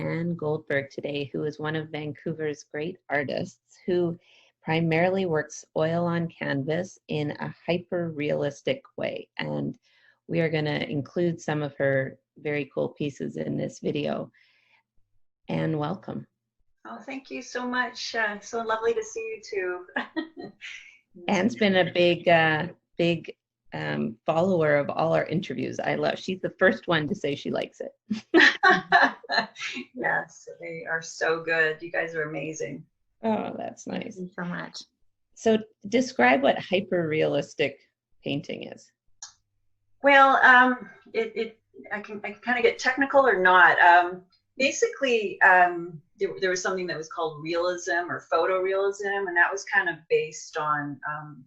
Anne Goldberg today, who is one of Vancouver's great artists who primarily works oil on canvas in a hyper-realistic way. And we are going to include some of her very cool pieces in this video. Anne, welcome. Oh, thank you so much. So lovely to see you too. Anne's been a big follower of all our interviews. She's the first one to say she likes it. Yes, they are so good. You guys are amazing. Oh, that's nice. Thank you so much. So describe what hyper-realistic painting is. Well, I can kind of get technical or not. Basically, there was something that was called realism or photorealism, and that was kind of based on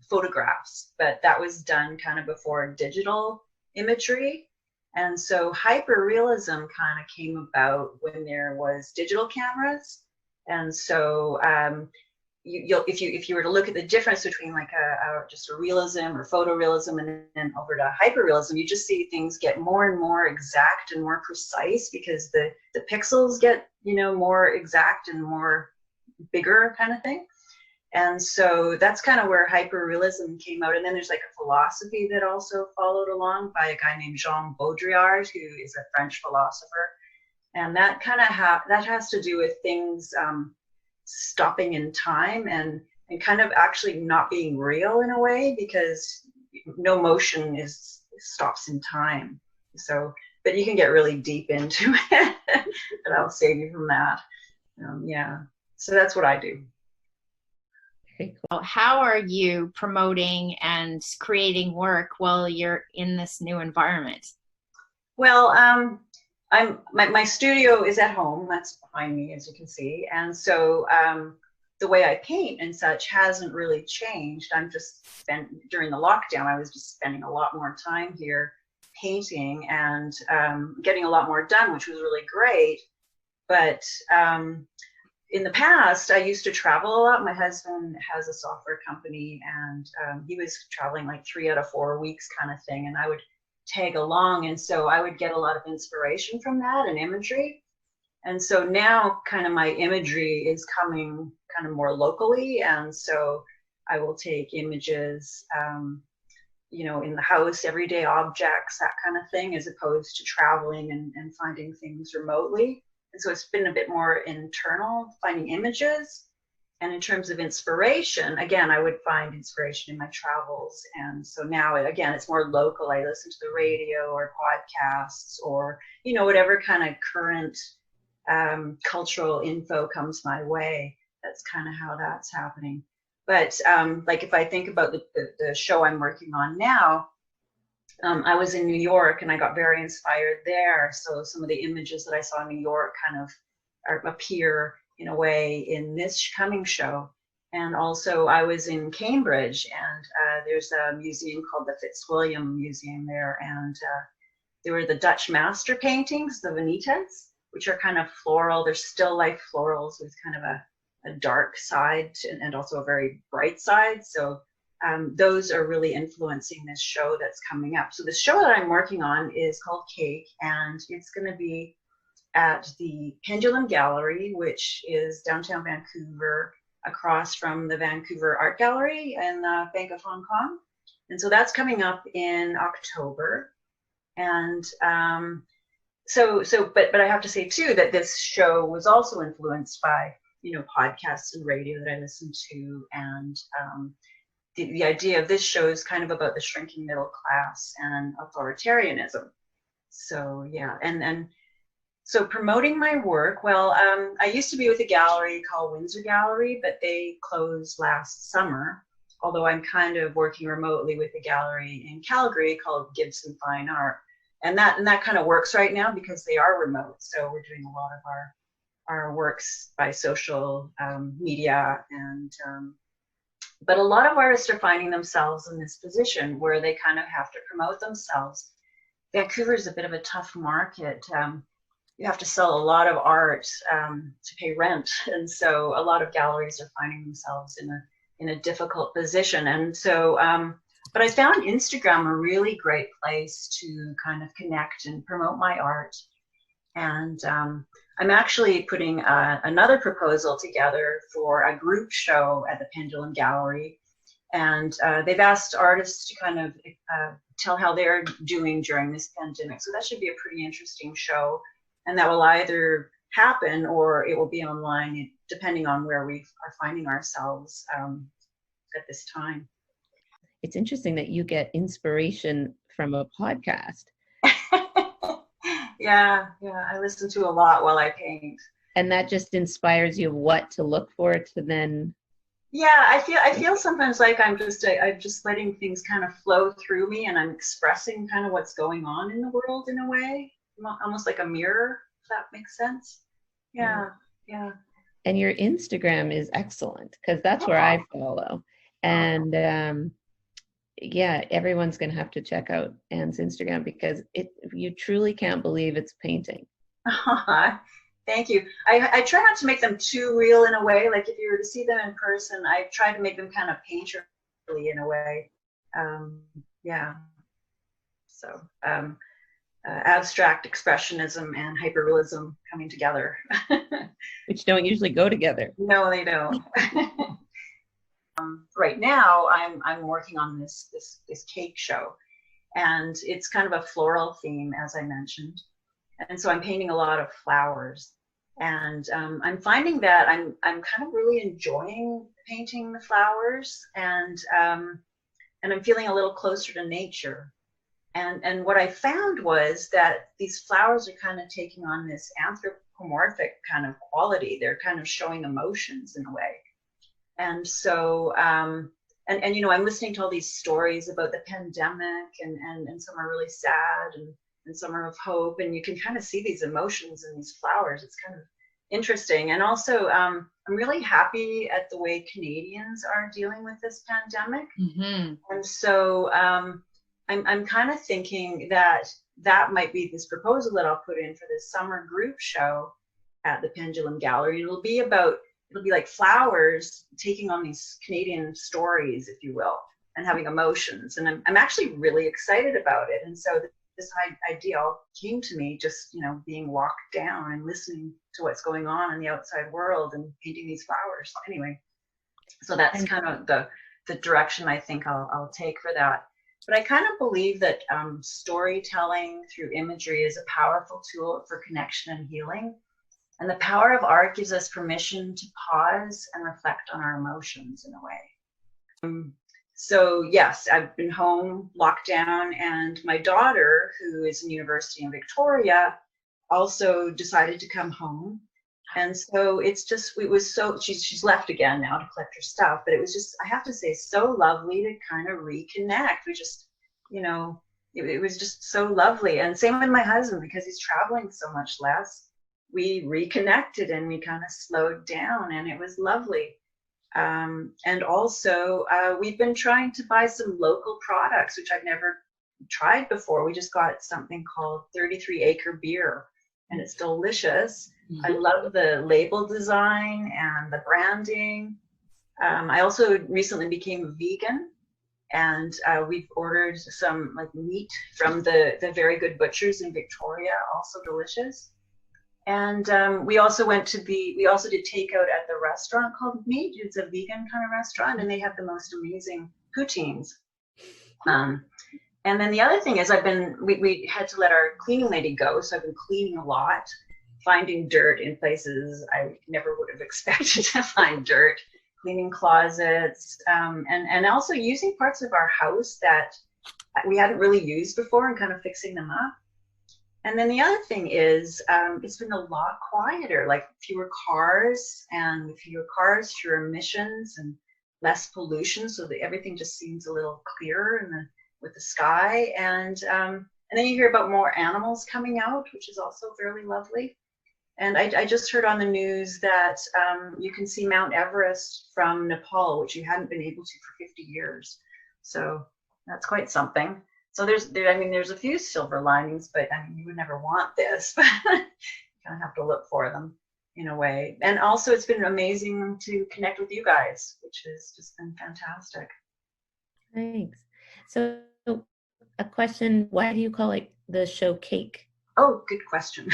photographs, but that was done kind of before digital imagery. And so hyperrealism kind of came about when there was digital cameras. And so if you were to look at the difference between like just a realism or photorealism and then over to hyperrealism, you just see things get more and more exact and more precise because the pixels get, more exact and more bigger kind of thing. And so that's kind of where hyperrealism came out. And then there's like a philosophy that also followed along by a guy named Jean Baudrillard, who is a French philosopher. And that kind of that has to do with things stopping in time and kind of actually not being real in a way, because no motion stops in time. So, but you can get really deep into it, but I'll save you from that. Yeah, so that's what I do. Very cool. How are you promoting and creating work while you're in this new environment? Well, my studio is at home. That's behind me, as you can see. And so the way I paint and such hasn't really changed. During the lockdown, I was just spending a lot more time here painting and getting a lot more done, which was really great. But in the past, I used to travel a lot. My husband has a software company, and he was traveling like 3 out of 4 weeks kind of thing. And I would tag along, and so I would get a lot of inspiration from that and imagery. And so now kind of my imagery is coming kind of more locally, and so I will take images in the house, everyday objects, that kind of thing, as opposed to traveling and finding things remotely. And so it's been a bit more internal, finding images. And in terms of inspiration, again, I would find inspiration in my travels. And so now, again, it's more local. I listen to the radio or podcasts or, whatever kind of current cultural info comes my way. That's kind of how that's happening. But like if I think about the show I'm working on now, I was in New York and I got very inspired there. So some of the images that I saw in New York kind of appear in a way in this coming show. And also I was in Cambridge, and there's a museum called the Fitzwilliam Museum there, and there were the Dutch master paintings, the Vanitas, which are kind of floral. They're still life florals with kind of a dark side and also a very bright side. So those are really influencing this show that's coming up. So the show that I'm working on is called Cake, and it's going to be at the Pendulum Gallery, which is downtown Vancouver, across from the Vancouver Art Gallery and the Bank of Hong Kong. And so that's coming up in October. And but I have to say too that this show was also influenced by, podcasts and radio that I listened to. And the idea of this show is kind of about the shrinking middle class and authoritarianism. So yeah, and so promoting my work, well, I used to be with a gallery called Windsor Gallery, but they closed last summer, although I'm kind of working remotely with a gallery in Calgary called Gibson Fine Art. And that kind of works right now because they are remote. So we're doing a lot of our works by social media. But a lot of artists are finding themselves in this position where they kind of have to promote themselves. Vancouver is a bit of a tough market. You have to sell a lot of art to pay rent, and so a lot of galleries are finding themselves in a difficult position. And so, but I found Instagram a really great place to kind of connect and promote my art. And I'm actually putting another proposal together for a group show at the Pendulum Gallery. And they've asked artists to kind of tell how they're doing during this pandemic. So that should be a pretty interesting show. And that will either happen or it will be online, depending on where we are finding ourselves at this time. It's interesting that you get inspiration from a podcast. Yeah, I listen to a lot while I paint. And that just inspires you what to look for to then. Yeah, I feel sometimes like I'm just letting things kind of flow through me, and I'm expressing kind of what's going on in the world in a way, almost like a mirror, if that makes sense. Yeah. And your Instagram is excellent, because that's where I follow. And yeah, everyone's going to have to check out Anne's Instagram, because you truly can't believe it's painting. Thank you. I try not to make them too real in a way. Like if you were to see them in person, I try to make them kind of painterly in a way. Yeah. So abstract expressionism and hyperrealism coming together. Which don't usually go together. No, they don't. Right now, I'm working on this cake show, and it's kind of a floral theme, as I mentioned. And so I'm painting a lot of flowers, and I'm finding that I'm kind of really enjoying painting the flowers, and I'm feeling a little closer to nature. And what I found was that these flowers are kind of taking on this anthropomorphic kind of quality. They're kind of showing emotions in a way. And so and you know, I'm listening to all these stories about the pandemic, and some are really sad, and some are of hope, and you can kind of see these emotions in these flowers. It's kind of interesting. And also I'm really happy at the way Canadians are dealing with this pandemic. Mm-hmm. And so I'm kind of thinking that might be this proposal that I'll put in for this summer group show at the Pendulum Gallery. It'll be like flowers taking on these Canadian stories, if you will, and having emotions. And I'm actually really excited about it. And so this idea came to me just, you know, being locked down and listening to what's going on in the outside world and painting these flowers. Anyway, so that's kind of the direction I think I'll take for that. But I kind of believe that storytelling through imagery is a powerful tool for connection and healing. And the power of art gives us permission to pause and reflect on our emotions in a way. So yes, I've been home, locked down, and my daughter, who is in university in Victoria, also decided to come home. And so she's left again now to collect her stuff, but it was just, I have to say, so lovely to kind of reconnect. We just, you know, it was just so lovely. And same with my husband, because he's traveling so much less. We reconnected and we kind of slowed down, and it was lovely. And also, we've been trying to buy some local products, which I've never tried before. We just got something called 33 Acre Beer, and it's delicious. Mm-hmm. I love the label design and the branding. I also recently became a vegan, and we've ordered some like meat from the Very Good Butchers in Victoria, also delicious. And we also did takeout at the restaurant called Meat. It's a vegan kind of restaurant, and they have the most amazing poutines. And then the other thing is we had to let our cleaning lady go, so I've been cleaning a lot, finding dirt in places I never would have expected to find dirt, cleaning closets, and also using parts of our house that we hadn't really used before and kind of fixing them up. And then the other thing is, it's been a lot quieter, like fewer cars, fewer emissions, and less pollution, so that everything just seems a little clearer with the sky. And then you hear about more animals coming out, which is also fairly lovely. And I just heard on the news that you can see Mount Everest from Nepal, which you hadn't been able to for 50 years. So that's quite something. So there's a few silver linings, but I mean, you would never want this, but you kind of have to look for them in a way. And also, it's been amazing to connect with you guys, which has just been fantastic. Thanks. So a question, why do you call it the show Cake? Oh, good question.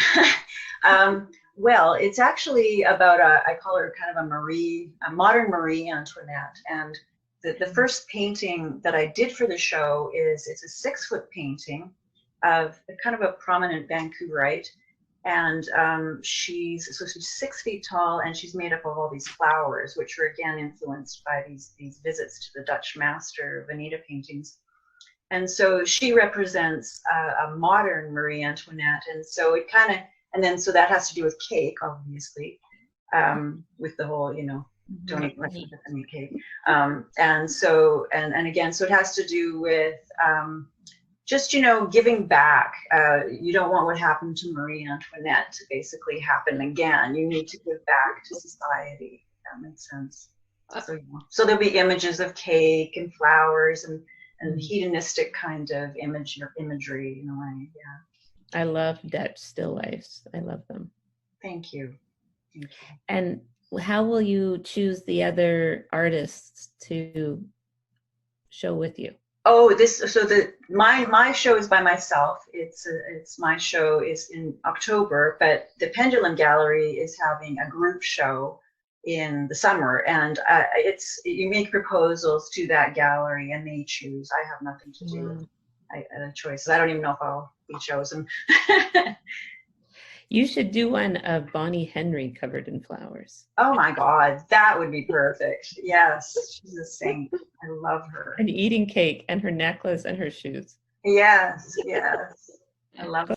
Well, it's actually about I call her kind of a modern Marie Antoinette. And the first painting that I did for the show it's a 6-foot painting of kind of a prominent Vancouverite. And she's 6 feet tall, and she's made up of all these flowers, which were again influenced by these visits to the Dutch master Veneta paintings. And so she represents a modern Marie Antoinette. And so it kind of, and then so that has to do with cake, obviously, with the whole, don't eat much of the cake. And so, and again, so it has to do with just, giving back. You don't want what happened to Marie Antoinette to basically happen again. You need to give back to society. If that makes sense. So there'll be images of cake and flowers and hedonistic kind of imagery in a way. Yeah. I love Dutch still lifes. I love them. Thank you. And how will you choose the other artists to show with you? Oh, my show is by myself. It's my show is in October, but the Pendulum Gallery is having a group show in the summer, and you make proposals to that gallery and they choose. I have nothing to do with choices. I don't even know if I'll be chosen. You should do one of Bonnie Henry covered in flowers. Oh my God, that would be perfect. Yes, she's a saint. I love her. And eating cake and her necklace and her shoes. Yes, I love